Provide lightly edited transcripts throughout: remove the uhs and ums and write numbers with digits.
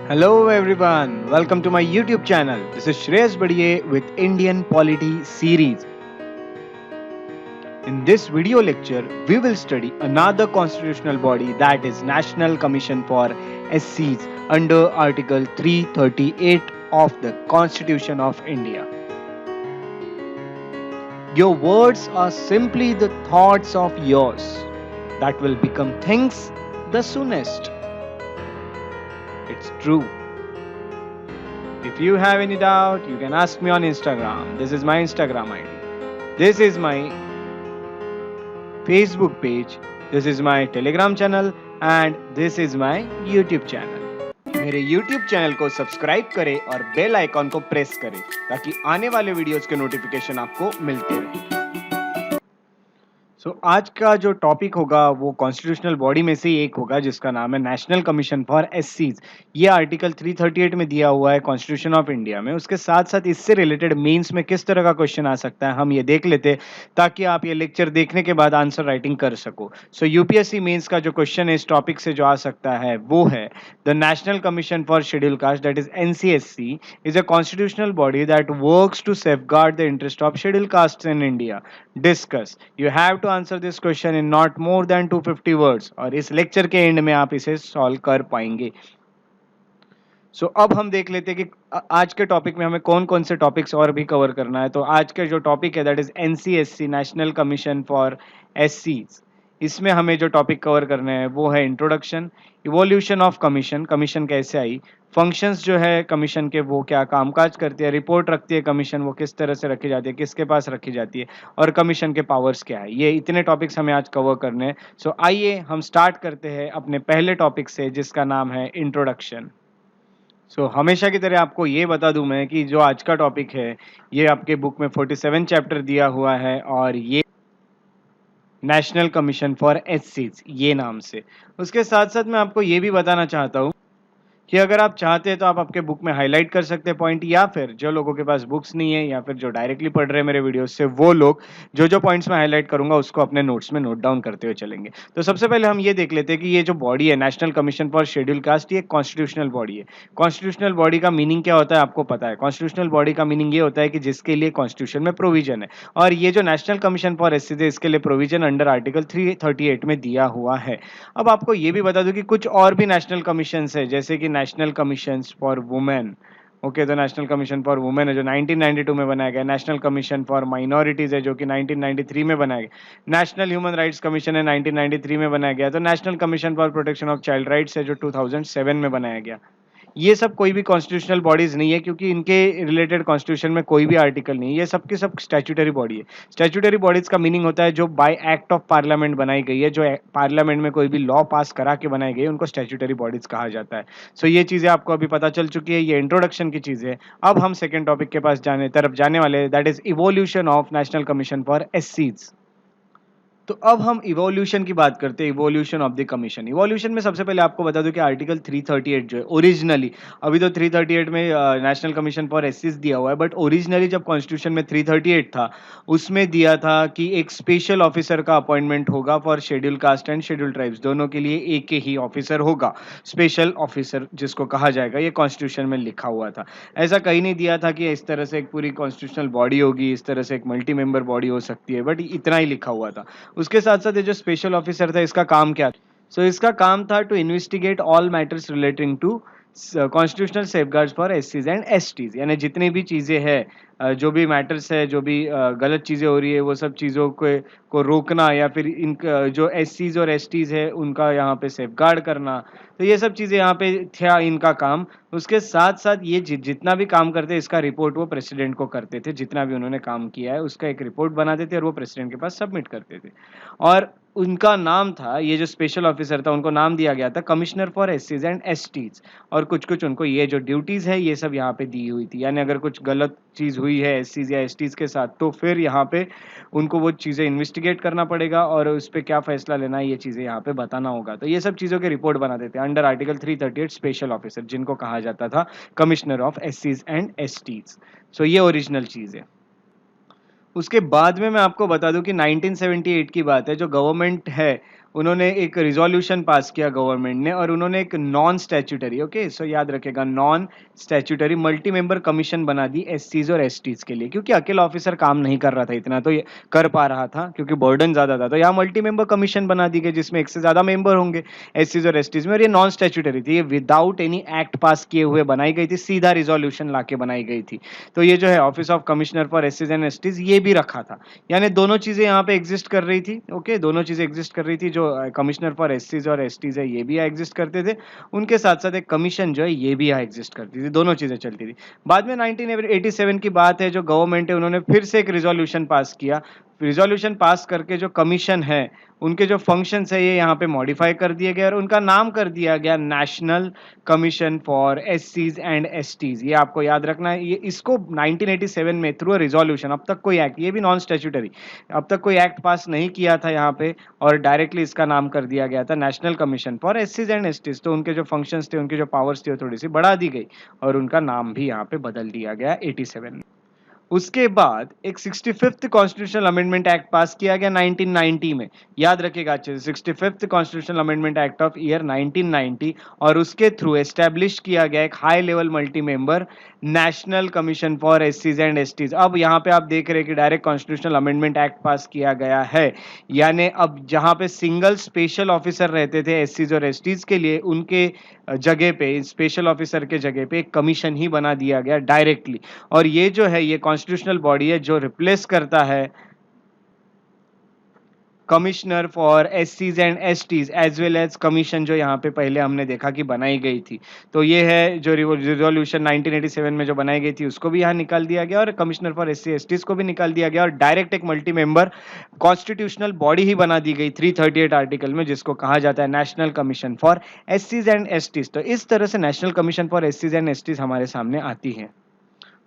Hello everyone, welcome to my YouTube channel. This is Shreyas Badiye with Indian Polity series. In this video lecture, we will study another constitutional body, that is National Commission for SCs under Article 338 of the Constitution of India. Your words are simply the thoughts of yours that will become things the soonest. It's true. If you have any doubt, you can ask me on Instagram. This is my Instagram ID. This is my Facebook page. This is my Telegram channel and this is my YouTube channel. मेरे YouTube channel को subscribe करें और bell icon को press करें ताकि आने वाले videos के नोटिफिकेशन आपको मिलते रहें। आज का जो टॉपिक होगा वो कॉन्स्टिट्यूशनल बॉडी में से एक होगा जिसका नाम है नेशनल कमीशन फॉर एससीज। ये आर्टिकल 338 में दिया हुआ है कॉन्स्टिट्यूशन ऑफ इंडिया में। उसके साथ साथ इससे रिलेटेड मेंस में किस तरह का क्वेश्चन आ सकता है हम ये देख लेते ताकि आप ये लेक्चर देखने के बाद आंसर राइटिंग कर सको। यूपीएससी मेंस का जो क्वेश्चन है इस टॉपिक से जो आ सकता है वो है the national commission for schedule caste that is NCSC is a constitutional body that works to safeguard the interest of schedule caste in India. Discuss. You have to answer this question in not more than 250 words और इस lecture के and में आप इसे solve कर पाएंगे। अब हम देख लेते हैं कि आज के टॉपिक में हमें कौन कौन से टॉपिक्स और भी कवर करना है। तो आज के जो टॉपिक है that is NCSC national commission for एससीज। इसमें हमें जो टॉपिक कवर करने हैं वो है introduction, evolution of commission, commission कैसे आई, फंक्शंस जो है कमीशन के वो क्या कामकाज करती है, रिपोर्ट रखती है कमीशन वो किस तरह से रखी जाती है, किसके पास रखी जाती है और कमीशन के पावर्स क्या है। ये इतने टॉपिक्स हमें आज कवर करने हैं। आइए हम स्टार्ट करते हैं अपने पहले टॉपिक से जिसका नाम है इंट्रोडक्शन। हमेशा की तरह आपको ये बता दूं मैं कि जो आज का टॉपिक है ये आपके बुक में 47 चैप्टर दिया हुआ है और ये नेशनल कमीशन फॉर एससीज ये नाम से। उसके साथ साथ मैं आपको ये भी बताना चाहता हूँ कि अगर आप चाहते हैं तो आप आपके बुक में हाईलाइट कर सकते हैं पॉइंट, या फिर जो लोगों के पास बुक्स नहीं है या फिर जो डायरेक्टली पढ़ रहे हैं मेरे वीडियोस से वो लोग जो जो पॉइंट्स मैं हाईलाइट करूंगा उसको अपने नोट्स में नोट डाउन करते हुए चलेंगे। तो सबसे पहले हम ये देख लेते हैं कि ये जो बॉडी है national commission for schedule cast ये कॉन्स्टिट्यूशनल बॉडी है। कॉन्स्टिट्यूशनल बॉडी का मीनिंग क्या होता है आपको पता है। कॉन्स्टिट्यूशनल बॉडी का मीनिंग ये होता है कि जिसके लिए कॉन्स्टिट्यूशन में प्रोविजन है और ये जो नेशनल कमीशन फॉर एससीज है इसके लिए प्रोविजन अंडर आर्टिकल 338 में दिया हुआ है। अब आपको ये भी बता दूं कि कुछ और भी नेशनल कमीशन है जैसे कि national commission for women. Okay, तो नेशनल कमीशन फॉर वुमेन है जो 1992 में बनाया गया। नेशनल कमीशन फॉर माइनॉरिटीज है जो कि 1993 में बनाया गया। नेशनल ह्यूमन राइट्स कमीशन है 1993 में बनाया गया। तो national commission for protection of child rights है जो 2007 में बनाया गया। ये सब कोई भी कॉन्स्टिट्यूशनल बॉडीज नहीं है क्योंकि इनके रिलेटेड कॉन्स्टिट्यूशन में कोई भी आर्टिकल नहीं है। ये सबके सब स्टैट्यूटरी बॉडी है। स्टैट्यूटरी बॉडीज का मीनिंग होता है जो बाय एक्ट ऑफ पार्लियामेंट बनाई गई है, जो पार्लियामेंट में कोई भी लॉ पास करा के बनाई गई है उनको स्टैट्यूटरी बॉडीज कहा जाता है। ये चीजें आपको अभी पता चल चुकी है, ये इंट्रोडक्शन की चीजें। अब हम सेकेंड टॉपिक के पास तरफ जाने वाले that is evolution of national commission for एससीज। तो अब हम इवोल्यूशन की बात करते हैं, evolution of the commission. Evolution में सबसे पहले आपको बता दूं कि आर्टिकल 338 जो है ओरिजिनली, अभी तो 338 में नेशनल कमीशन फॉर एससीज दिया हुआ है, बट ओरिजिनली जब कॉन्स्टिट्यूशन में 338 था उसमें दिया था कि एक स्पेशल ऑफिसर का अपॉइंटमेंट होगा for schedule cast and schedule tribes, दोनों के लिए एक ही ऑफिसर होगा, स्पेशल ऑफिसर जिसको कहा जाएगा। ये कॉन्स्टिट्यूशन में लिखा हुआ था। ऐसा कहीं नहीं दिया था कि इस तरह से एक पूरी कॉन्स्टिट्यूशनल बॉडी होगी, इस तरह से एक मल्टी मेंबर बॉडी हो सकती है, बट इतना ही लिखा हुआ था। उसके साथ साथ ये जो स्पेशल ऑफिसर था इसका काम क्या था? इसका काम था to investigate all matters relating to constitutional safeguards for एससीज एंड एसटीज, यानी जितनी भी चीजें हैं, जो भी मैटर्स है, जो भी गलत चीजें हो रही है वो सब चीजों को रोकना या फिर इन जो एससीज और एसटीज है उनका यहाँ पे सेफगार्ड करना। तो ये सब चीजें यहाँ पे था इनका काम। उसके साथ साथ ये जितना भी काम करते इसका रिपोर्ट वो प्रेसिडेंट को करते थे। जितना भी उन्होंने काम किया है उसका एक रिपोर्ट बनाते थे और वो प्रेसिडेंट के पास सबमिट करते थे। और उनका नाम था, ये जो स्पेशल ऑफिसर था उनको नाम दिया गया था कमिश्नर फॉर एससीज एंड एसटीज। और कुछ कुछ उनको ये जो ड्यूटीज है ये सब यहाँ पे दी हुई थी, यानी अगर कुछ गलत चीज हुई है एससीज या एसटीज के साथ तो फिर यहाँ पे उनको वो चीजें इन्वेस्टिगेट करना पड़ेगा और उस पर क्या फैसला लेना है ये चीजें यहाँ पे बताना होगा। तो ये सब चीजों के रिपोर्ट बनाते थे अंडर आर्टिकल 338 स्पेशल ऑफिसर, जिनको कहा जाता था कमिश्नर ऑफ एससीज एंड एसटीज। ये ओरिजिनल चीज है। उसके बाद में मैं आपको बता दूं कि 1978 की बात है, जो गवर्नमेंट है उन्होंने एक रिज़ॉल्यूशन पास किया गवर्नमेंट ने और उन्होंने एक नॉन स्टैट्यूटरी, ओके, सो याद रखिएगा, non statutory multi member commission बना दी एससीज और एसटीज के लिए, क्योंकि अकेला ऑफिसर काम नहीं कर रहा था इतना, तो ये कर पा रहा था क्योंकि बर्डन ज़्यादा था। तो यहाँ मल्टी मेंबर कमीशन बना दी गई जिसमें एक से ज़्यादा मेंबर होंगे एससीज और एसटीज में, और ये नॉन स्टैट्यूटरी थी, ये विदाउट एनी एक्ट पास किए हुए बनाई गई थी, सीधा रिज़ॉल्यूशन लाके बनाई गई थी। तो ये जो है ऑफिस ऑफ कमिश्नर फॉर एससीज एंड एसटीज ये भी रखा था, यानी दोनों चीज़ें यहाँ पे एग्जिस्ट कर रही थी, ओके, दोनों चीज़ें एग्जिस्ट कर रही थी, जो कमिश्नर फॉर एससीज और एसटीज है ये भी यहाँ एग्जिस्ट करते थे, उनके साथ साथ एक कमीशन जो है ये भी यहाँ एग्जिस्ट करती थी, दोनों चीज़ें चलती थी। बाद में 1987 की बात है, जो गवर्नमेंट है उन्होंने फिर से एक रिजोल्यूशन पास किया, रिजोल्यूशन पास करके जो कमीशन है उनके जो फंक्शंस है ये यहाँ पे मॉडिफाई कर दिए गए और उनका नाम कर दिया गया नेशनल कमीशन फॉर एससीज एंड एसटीज। ये आपको याद रखना है, ये इसको 1987 में थ्रू अ रिजोल्यूशन, अब तक कोई एक्ट, ये भी नॉन स्टैट्यूटरी, अब तक कोई एक्ट पास नहीं किया था यहाँ पे, और डायरेक्टली इसका नाम कर दिया गया था नेशनल कमीशन फॉर एससीज एंड एसटीज। तो उनके जो फंक्शंस थे, उनकी जो पावर्स थी वो थोड़ी सी बढ़ा दी गई और उनका नाम भी यहाँ पे बदल दिया गया 87 में। उसके बाद एक 65th constitutional amendment act pass किया गया 1990 में, याद रखिएगा अच्छे से, 65th constitutional amendment act of year 1990, और उसके थ्रू एस्टैब्लिश किया गया एक high level multi member national commission for एससीज एंड एसटीज। अब यहाँ पे आप देख रहे हैं कि direct constitutional amendment act pass किया गया है, यानी अब जहाँ पे सिंगल स्पेशल ऑफिसर रहते थे एससीज और एसटीज के लिए, उनके जगह पे, स्पेशल ऑफिसर के जगह पे एक कमीशन ही बना दिया गया डायरेक्टली, और ये जो है ये कॉन्स्टिट्यूशनल बॉडी है जो रिप्लेस करता है कमिश्नर फॉर एससीज and STs as well as commission जो यहाँ पे पहले हमने देखा कि बनाई गई थी। तो ये है जो रिजोल्यूशन 1987 में जो बनाई गई थी उसको भी यहाँ निकाल दिया गया और कमिश्नर फॉर एससी एसटीज को भी निकाल दिया गया और डायरेक्ट एक मल्टी मेंबर कॉन्स्टिट्यूशनल बॉडी ही बना दी गई 338 आर्टिकल में, जिसको कहा जाता है नेशनल कमीशन फॉर एससीज एंड एसटीज। तो इस तरह से नेशनल कमीशन फॉर एससीज एंड एसटीज हमारे सामने आती है।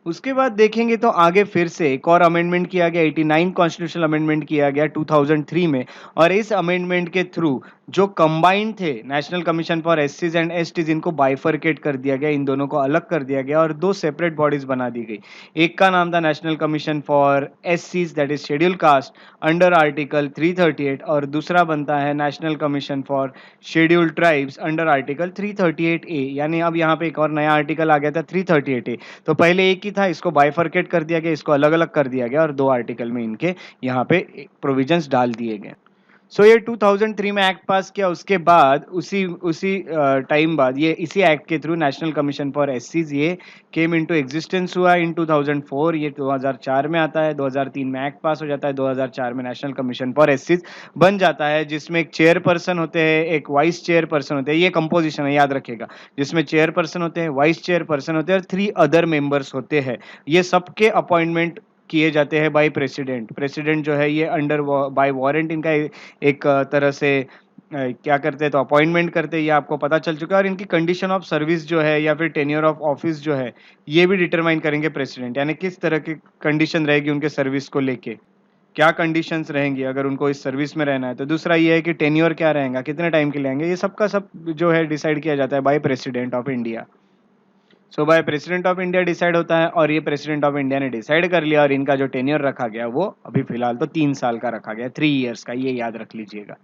उसके बाद देखेंगे तो आगे फिर से एक और अमेंडमेंट किया गया, 89 कॉन्स्टिट्यूशनल अमेंडमेंट किया गया 2003 में, और इस अमेंडमेंट के थ्रू जो कंबाइंड थे नेशनल कमीशन फॉर एससीज एंड एसटीज, इनको बाइफरकेट कर दिया गया, इन दोनों को अलग कर दिया गया और दो सेपरेट बॉडीज बना दी गई। एक का नाम था नेशनल कमीशन फॉर एससीज that is schedule caste under article 338, और दूसरा बनता है national commission for schedule tribes under article 338A, यानी अब यहाँ पे एक और नया आर्टिकल आ गया था 338A। तो पहले एक ही था, इसको बाइफरकेट कर दिया गया, इसको अलग अलग कर दिया गया और दो आर्टिकल में इनके यहाँ पे प्रोविजंस डाल दिए गए। सो ये 2003 में एक्ट पास किया, उसके बाद उसी उसी टाइम बाद ये इसी एक्ट के थ्रू नेशनल कमीशन फॉर एससीज ये केम इनटू एग्जिस्टेंस हुआ इन 2004, ये 2004 में आता है, 2003 में एक्ट पास हो जाता है, 2004 में नेशनल कमीशन फॉर एससीज बन जाता है, जिसमें एक चेयरपर्सन होते हैं, एक वाइस चेयरपर्सन होते हैं, ये कंपोजिशन है याद रखिएगा, जिसमें चेयरपर्सन होते हैं, वाइस चेयरपर्सन होते हैं और 3 अदर मेंबर्स होते हैं। ये सबके अपॉइंटमेंट किए जाते हैं बाय प्रेसिडेंट। प्रेसिडेंट जो है ये अंडर बाय वारंट इनका एक तरह से क्या करते हैं, तो अपॉइंटमेंट करते हैं, ये आपको पता चल चुका है, और इनकी कंडीशन ऑफ सर्विस जो है या फिर टेन्योर ऑफ ऑफिस जो है ये भी डिटरमाइन करेंगे प्रेसिडेंट, यानी किस तरह की कंडीशन रहेगी उनके सर्विस को लेके, क्या कंडीशंस रहेंगी अगर उनको इस सर्विस में रहना है। तो दूसरा ये है कि टेन्योर क्या रहेगा, कितने टाइम के लिए आएंगे, ये सबका सब जो है डिसाइड किया जाता है by president of India. So by president of India decide होता है, और ये प्रेसिडेंट ऑफ इंडिया ने डिसाइड कर लिया और इनका जो टेन्योर रखा गया वो अभी फिलहाल तो 3 साल का रखा गया, 3 इयर्स का, ये याद रख लीजिएगा।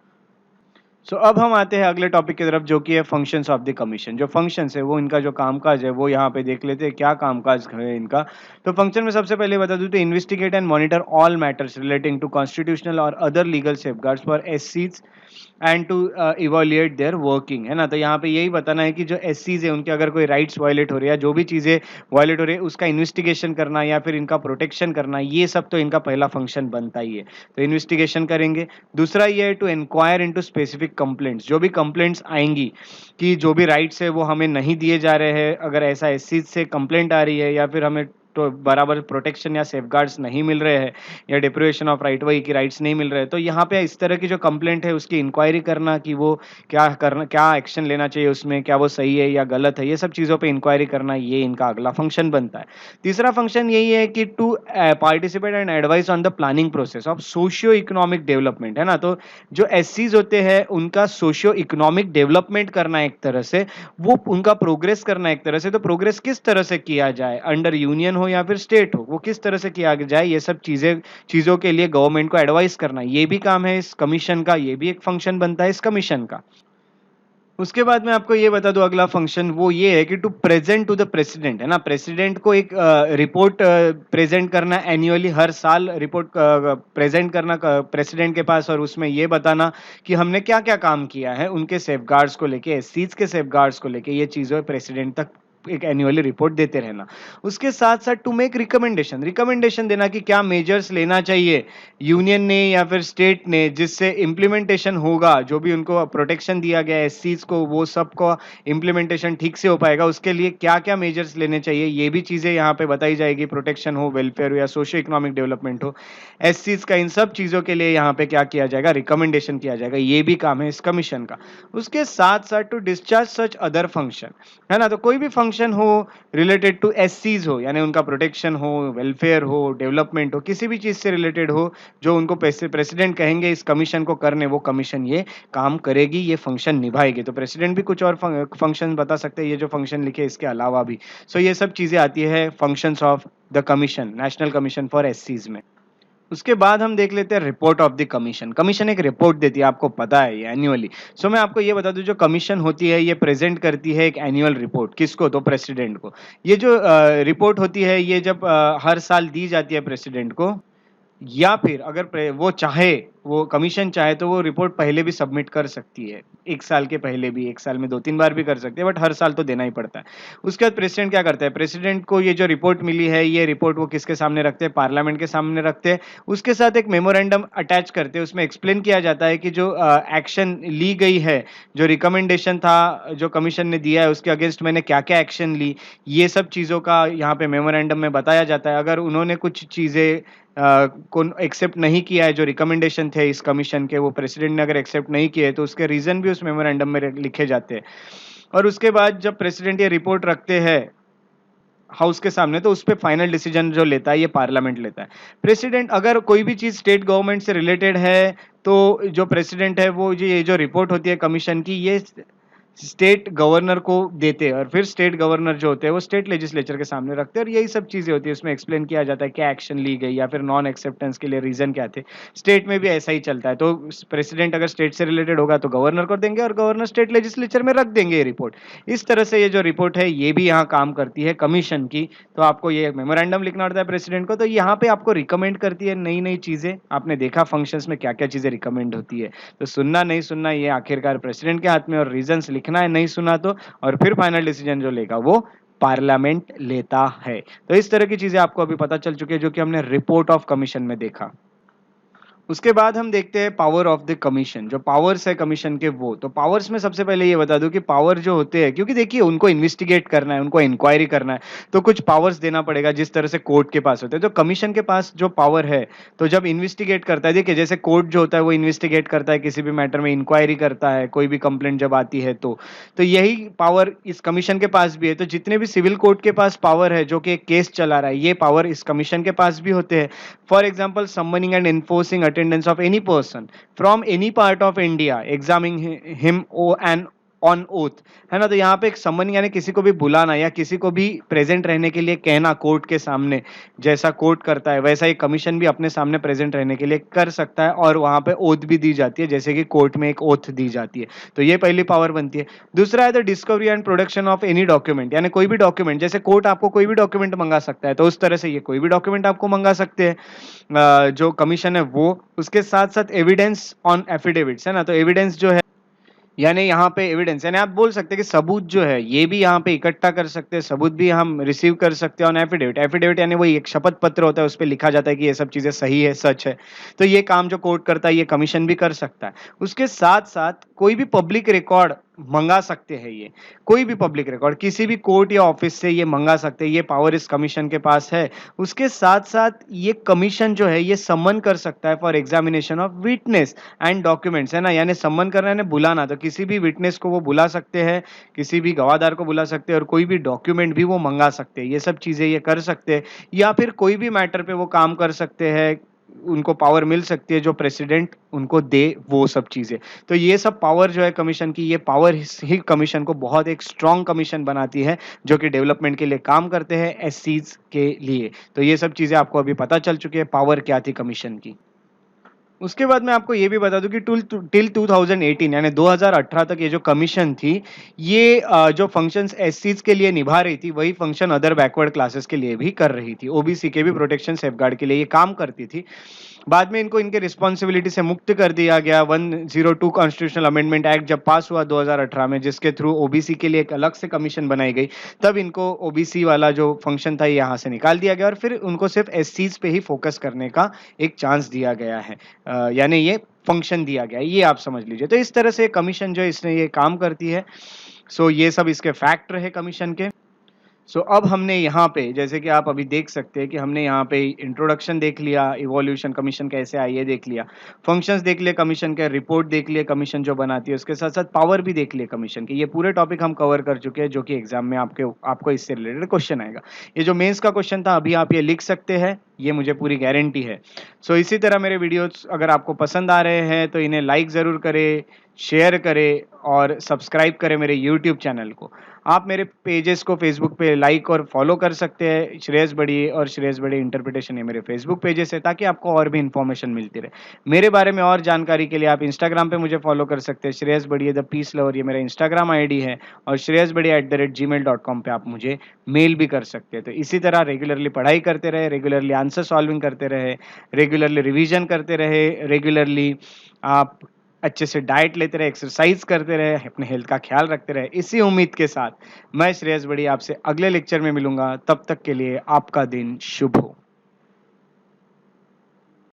सो अब हम आते हैं अगले टॉपिक की तरफ, जो कि है फंक्शंस ऑफ द कमीशन। जो फंक्शंस है वो इनका जो कामकाज है वो यहाँ पे देख लेते हैं क्या कामकाज है इनका। तो फंक्शन में सबसे पहले बता दूं तो investigate and monitor all matters relating to constitutional और अदर लीगल सेफगार्ड्स फॉर एससीज and to evaluate their working, है ना। तो यहाँ पे यही बताना है कि जो एससीज है उनके अगर कोई राइट्स वायलेट हो रही है, जो भी चीज़ें वायलेट हो रही है उसका इन्वेस्टिगेशन करना या फिर इनका प्रोटेक्शन करना, ये सब तो इनका पहला फंक्शन बनता ही है। तो इन्वेस्टिगेशन करेंगे। दूसरा ये है to inquire into specific complaints, जो भी कंप्लेंट्स आएंगी कि जो भी राइट्स है वो हमें नहीं दिए जा रहे हैं, अगर ऐसा एससीज से कंप्लेंट आ रही है या फिर हमें तो बराबर प्रोटेक्शन या सेफगार्ड्स नहीं मिल रहे हैं या डिप्रिवेशन ऑफ राइट वही की राइट्स नहीं मिल रहे हैं, तो यहाँ पे इस तरह की जो कंप्लेंट है उसकी इंक्वायरी करना कि वो क्या करना, क्या एक्शन लेना चाहिए उसमें, क्या वो सही है या गलत है, ये सब चीज़ों पे इंक्वायरी करना, ये इनका अगला फंक्शन बनता है। तीसरा फंक्शन यही है कि to participate and advise on the planning process of socio economic development, है ना। तो जो एससीज होते हैं उनका सोशियो इकोनॉमिक डेवलपमेंट करना एक तरह से, वो उनका प्रोग्रेस करना एक तरह से, तो प्रोग्रेस किस तरह से किया जाए, अंडर यूनियन हो हो या फिर स्टेट हो, वो किस तरह से किया जाए, ये सब चीज़ों के लिए गवर्नमेंट को एडवाइस करना, ये भी काम है इस कमीशन का, ये भी एक फंक्शन बनता है इस कमीशन का। उसके बाद मैं आपको ये बता दूं, अगला फंक्शन वो ये है कि to present to the president, है ना, प्रेसिडेंट को एक रिपोर्ट प्रेजेंट करना एनुअली, हर साल रिपोर्ट प्रेजेंट करना प्रेसिडेंट के पास, और उसमें ये बताना कि हमने क्या क्या काम किया है उनके सेफगार्ड्स को लेके, एससीज के सेफगार्ड्स को लेके, ये चीज़ों प्रेसिडेंट तक एक एनुअली रिपोर्ट देते रहना। उसके साथ साथ टू मेक रिकमेंडेशन, रिकमेंडेशन देना कि क्या मेजर्स लेना चाहिए यूनियन ने या फिर स्टेट ने, जिससे इम्प्लीमेंटेशन होगा, जो भी उनको प्रोटेक्शन दिया गया है एससीज को, वो सबको इम्प्लीमेंटेशन ठीक से हो पाएगा, उसके लिए क्या क्या मेजर्स लेने चाहिए, ये भी चीज़ें यहाँ पे बताई जाएगी। प्रोटेक्शन हो, वेलफेयर हो या सोशो इकोनॉमिक डेवलपमेंट हो, एससीज का, इन सब चीज़ों के लिए यहाँ पे क्या किया जाएगा, रिकमेंडेशन किया जाएगा। ये भी काम है इस कमीशन का। उसके साथ साथ to discharge such other function, है ना, तो कोई भी फंक्शन हो रिलेटेड टू एससीज हो, यानी उनका प्रोटेक्शन हो, वेलफेयर हो, डेवलपमेंट हो, किसी भी चीज़ से रिलेटेड हो, जो उनको प्रेसिडेंट कहेंगे इस कमीशन को करने, वो कमीशन ये काम करेगी, ये फंक्शन निभाएगी। तो प्रेसिडेंट भी कुछ और फंक्शन बता सकते हैं, ये जो फंक्शन लिखे इसके अलावा भी। सो ये सब चीज़ें आती है functions of the commission, national commission for एससीज में। उसके बाद हम देख लेते हैं report of the commission. Commission एक रिपोर्ट देती है, आपको पता है ये एनुअली। सो मैं आपको ये बता दूं, जो कमीशन होती है ये प्रेजेंट करती है एक एनुअल रिपोर्ट, किसको, तो प्रेसिडेंट को। ये जो रिपोर्ट होती है ये जब हर साल दी जाती है प्रेसिडेंट को, या फिर अगर वो चाहे, वो कमीशन चाहे तो वो रिपोर्ट पहले भी सबमिट कर सकती है, एक साल के पहले भी, एक साल में 2-3 बार भी कर सकते हैं, बट हर साल तो देना ही पड़ता है। उसके बाद प्रेसिडेंट क्या करता है, प्रेसिडेंट को ये जो रिपोर्ट मिली है, ये रिपोर्ट वो किसके सामने रखते हैं, पार्लियामेंट के सामने रखते हैं। उसके साथ एक मेमोरेंडम अटैच करते हैं, उसमें एक्सप्लेन किया जाता है कि जो एक्शन ली गई है, जो रिकमेंडेशन था जो कमीशन ने दिया है उसके अगेंस्ट मैंने क्या क्या एक्शन ली, ये सब चीज़ों का यहाँ पे मेमोरेंडम में बताया जाता है। अगर उन्होंने कुछ चीज़ें को एक्सेप्ट नहीं किया है, जो रिकमेंडेशन थे इस कमीशन के, वो प्रेसिडेंट ने अगर एक्सेप्ट नहीं किए तो उसके रीजन भी उस मेमोरेंडम में लिखे जाते हैं। और उसके बाद जब प्रेसिडेंट ये रिपोर्ट रखते हैं हाउस के सामने, तो उस पे फाइनल डिसीजन जो लेता है ये पार्लियामेंट लेता है। प्रेसिडेंट अगर कोई भी चीज स्टेट गवर्नमेंट से रिलेटेड है, तो जो प्रेसिडेंट है वो ये जो रिपोर्ट होती है कमीशन की, ये स्टेट गवर्नर को देते हैं, और फिर स्टेट गवर्नर जो होते हैं वो स्टेट लेजिस्लेचर के सामने रखते हैं, और यही सब चीजें होती है। उसमें एक्सप्लेन किया जाता है क्या एक्शन ली गई या फिर नॉन एक्सेप्टेंस के लिए रीजन क्या थे। स्टेट में भी ऐसा ही चलता है, तो प्रेसिडेंट अगर स्टेट से रिलेटेड होगा तो गवर्नर को देंगे, और गवर्नर स्टेट लेजिस्लेचर में रख देंगे ये रिपोर्ट। इस तरह से ये जो रिपोर्ट है ये भी यहाँ काम करती है कमीशन की। तो आपको ये मेमोरेंडम लिखना होता है प्रेसिडेंट को, तो यहाँ पे आपको रिकमेंड करती है नई नई चीजें। आपने देखा फंक्शंस में क्या क्या चीजें रिकमेंड होती है, तो सुनना नहीं सुनना ये आखिरकार प्रेसिडेंट के हाथ में, और रीजंस लिखना है नहीं सुना तो, और फिर फाइनल डिसीजन जो लेगा वो पार्लियामेंट लेता है। तो इस तरह की चीजें आपको अभी पता चल चुकी है जो कि हमने रिपोर्ट ऑफ कमीशन में देखा। उसके बाद हम देखते हैं पावर ऑफ द कमीशन, जो पावर्स है कमीशन के वो। तो पावर्स में सबसे पहले ये बता दूं कि पावर जो होते हैं, क्योंकि देखिए उनको इन्वेस्टिगेट करना है, उनको इंक्वायरी करना है, तो कुछ पावर्स देना पड़ेगा जिस तरह से कोर्ट के पास होते हैं। तो कमीशन के पास जो पावर है, तो जब इन्वेस्टिगेट करता है, देखिए जैसे कोर्ट जो होता है वो इन्वेस्टिगेट करता है, किसी भी मैटर में इंक्वायरी करता है, कोई भी कंप्लेंट जब आती है तो यही पावर इस कमीशन के पास भी है। तो जितने भी सिविल कोर्ट के पास पावर है जो कि एक केस चला रहा है, ये पावर इस कमीशन के पास भी होते हैं। For example summoning and enforcing attendance of any person from any part of India, examining him and on oath, है ना। तो यहाँ पे एक समन यानी किसी को भी बुलाना या किसी को भी प्रेजेंट रहने के लिए कहना कोर्ट के सामने, जैसा कोर्ट करता है वैसा ही कमीशन भी अपने सामने प्रेजेंट रहने के लिए कर सकता है, और वहां पे ओथ भी दी जाती है, जैसे कि कोर्ट में एक ओथ दी जाती है। तो ये पहली पावर बनती है। दूसरा है the discovery and production of any document, यानी कोई भी डॉक्यूमेंट, जैसे कोर्ट आपको कोई भी डॉक्यूमेंट मंगा सकता है, तो उस तरह से ये कोई भी डॉक्यूमेंट आपको मंगा सकते हैं जो कमीशन है वो। उसके साथ साथ एविडेंस ऑन एफिडेविट्स, है ना। तो एविडेंस जो है, यानी यहाँ पे एविडेंस, यानी आप बोल सकते हैं कि सबूत जो है ये भी यहाँ पे इकट्ठा कर सकते हैं, सबूत भी हम रिसीव कर सकते हैं ऑन एफिडेविट। एफिडेविट यानी वही एक शपथ पत्र होता है, उस पर लिखा जाता है कि ये सब चीजें सही है, सच है। तो ये काम जो कोर्ट करता है ये कमीशन भी कर सकता है। उसके साथ साथ कोई भी पब्लिक रिकॉर्ड मंगा सकते हैं, ये कोई भी पब्लिक रिकॉर्ड किसी भी कोर्ट या ऑफिस से ये मंगा सकते हैं, ये पावर इस कमीशन के पास है। उसके साथ साथ ये कमीशन जो है ये सम्मन कर सकता है for examination of witness and documents, है ना। यानी सम्मन करना है बुलाना, तो किसी भी विटनेस को वो बुला सकते हैं, किसी भी गवाहदार को बुला सकते हैं, और कोई भी डॉक्यूमेंट भी वो मंगा सकते हैं। ये सब चीजें ये कर सकते हैं, या फिर कोई भी मैटर पे वो काम कर सकते हैं उनको पावर मिल सकती है जो प्रेसिडेंट उनको दे, वो सब चीज़ें। तो ये सब पावर जो है कमीशन की, ये पावर ही कमीशन को बहुत एक स्ट्रॉन्ग कमीशन बनाती है, जो कि डेवलपमेंट के लिए काम करते हैं एससीज़ के लिए। तो ये सब चीज़ें आपको अभी पता चल चुकी है, पावर क्या थी कमीशन की। उसके बाद मैं आपको ये भी बता दूं कि टिल 2018 यानी 2018 तक ये जो कमीशन थी, ये जो फंक्शंस एससीज के लिए निभा रही थी, वही फंक्शन अदर बैकवर्ड क्लासेस के लिए भी कर रही थी। ओबीसी के भी प्रोटेक्शन सेफगार्ड के लिए ये काम करती थी। बाद में इनको इनके रिस्पॉन्सिबिलिटी से मुक्त कर दिया गया 102 कॉन्स्टिट्यूशनल अमेंडमेंट एक्ट जब पास हुआ 2018 में, जिसके थ्रू ओबीसी के लिए एक अलग से कमीशन बनाई गई। तब इनको ओबीसी वाला जो फंक्शन था यहाँ से निकाल दिया गया और फिर उनको सिर्फ एससीज पे ही फोकस करने का एक चांस दिया गया है, यानी ये फंक्शन दिया गया है, ये आप समझ लीजिए। तो इस तरह से कमीशन जो है इसने ये काम करती है। सो ये सब इसके फैक्ट रहे कमीशन के। सो अब हमने यहाँ पे, जैसे कि आप अभी देख सकते हैं कि हमने यहाँ पे इंट्रोडक्शन देख लिया, इवोल्यूशन कमीशन कैसे आई है देख लिया, फंक्शंस देख लिए कमीशन के, रिपोर्ट देख लिए कमीशन जो बनाती है, उसके साथ साथ पावर भी देख लिए कमीशन की। ये पूरे टॉपिक हम कवर कर चुके हैं, जो कि एग्जाम में आपको इससे रिलेटेड क्वेश्चन आएगा। ये जो मेंस का क्वेश्चन था अभी आप ये लिख सकते हैं, ये मुझे पूरी गारंटी है। सो इसी तरह मेरे वीडियोस अगर आपको पसंद आ रहे हैं तो इन्हें लाइक ज़रूर करें, शेयर करें और सब्सक्राइब करें मेरे यूट्यूब चैनल को। आप मेरे पेजेस को फेसबुक पे लाइक और फॉलो कर सकते हैं, श्रेयस बड़ी और श्रेयस बड़ी इंटरप्रिटेशन, ये मेरे फेसबुक पेजेस है, ताकि आपको और भी इन्फॉर्मेशन मिलती रहे। मेरे बारे में और जानकारी के लिए आप इंस्टाग्राम पे मुझे फॉलो कर सकते हैं, श्रेयस बड़ी द पीस लवर, ये मेरा इंस्टाग्राम आईडी है। और श्रेयस बड़ी @gmail.com पे आप मुझे मेल भी कर सकते हैं। तो इसी तरह रेगुलरली पढ़ाई करते रहे, रेगुलरली आंसर सॉल्विंग करते रहे, रेगुलरली रिविजन करते रहे, रेगुलरली आप अच्छे से डाइट लेते रहे, एक्सरसाइज करते रहे, अपने हेल्थ का ख्याल रखते रहे। इसी उम्मीद के साथ मैं श्रेयस बड़ी आपसे अगले लेक्चर में मिलूंगा। तब तक के लिए आपका दिन शुभ हो।